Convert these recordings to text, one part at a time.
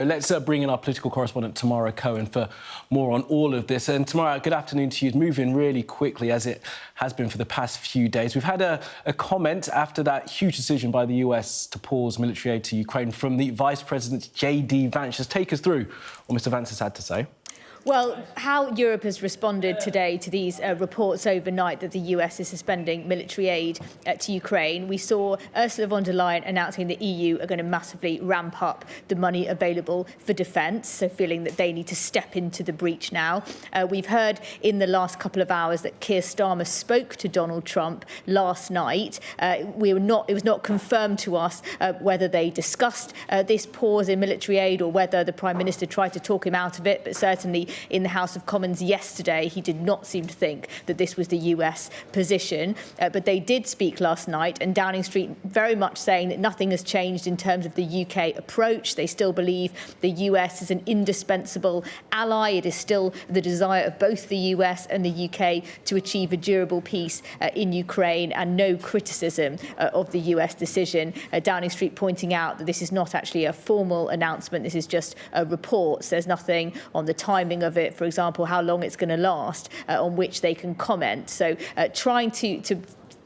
Let's bring in our political correspondent, Tamara Cohen, for more on all of this. And Tamara, good afternoon to you. It's moving really quickly, as it has been for the past few days. We've had a comment after that huge decision by the US to pause military aid to Ukraine from the Vice President J.D. Vance. Just take us through what Mr Vance has had to say. Well, how Europe has responded today to these reports overnight that the US is suspending military aid to Ukraine. We saw Ursula von der Leyen announcing the EU are going to massively ramp up the money available for defence, so feeling that they need to step into the breach now. We've heard in the last couple of hours that Keir Starmer spoke to Donald Trump last night. It was not confirmed to us whether they discussed this pause in military aid or whether the Prime Minister tried to talk him out of it, but certainly in the House of Commons yesterday, he did not seem to think that this was the US position. But they did speak last night, and Downing Street very much saying that nothing has changed in terms of the UK approach. They still believe the US is an indispensable ally. It is still the desire of both the US and the UK to achieve a durable peace in Ukraine, and no criticism of the US decision. Downing Street pointing out that this is not actually a formal announcement. This is just reports. There's nothing on the timing of it, for example, how long it's going to last, on which they can comment. So trying to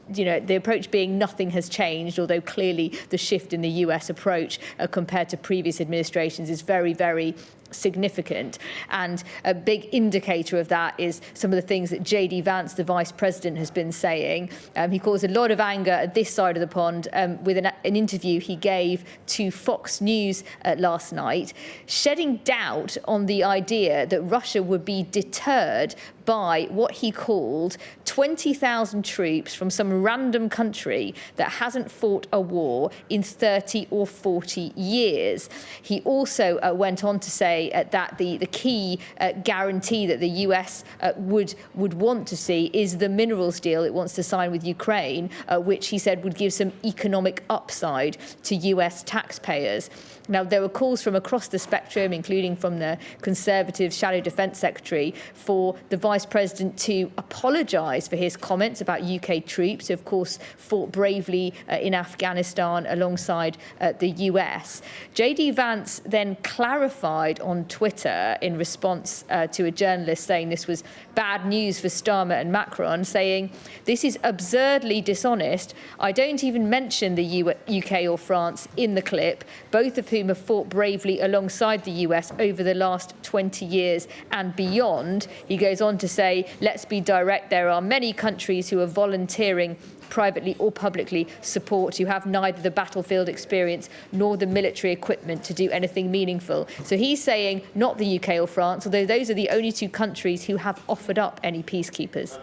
the approach being nothing has changed, although clearly the shift in the US approach compared to previous administrations is very, very significant. And a big indicator of that is some of the things that J.D. Vance, the Vice President, has been saying. He caused a lot of anger at this side of the pond with an interview he gave to Fox News last night, shedding doubt on the idea that Russia would be deterred by what he called 20,000 troops from some random country that hasn't fought a war in 30 or 40 years. He also went on to say that the key guarantee that the US would want to see is the minerals deal it wants to sign with Ukraine, which he said would give some economic upside to US taxpayers. Now, there were calls from across the spectrum, including from the Conservative Shadow Defence Secretary, for the Vice President to apologise for his comments about UK troops who, of course, fought bravely in Afghanistan alongside the US. J.D. Vance then clarified on Twitter in response to a journalist saying this was bad news for Starmer and Macron, saying, "This is absurdly dishonest. I don't even mention the UK or France in the clip, both of whom have fought bravely alongside the US over the last 20 years and beyond." He goes on to say, "Let's be direct, there are many countries who are volunteering privately or publicly support, who have neither the battlefield experience nor the military equipment to do anything meaningful." So he's saying not the UK or France, although those are the only two countries who have offered up any peacekeepers.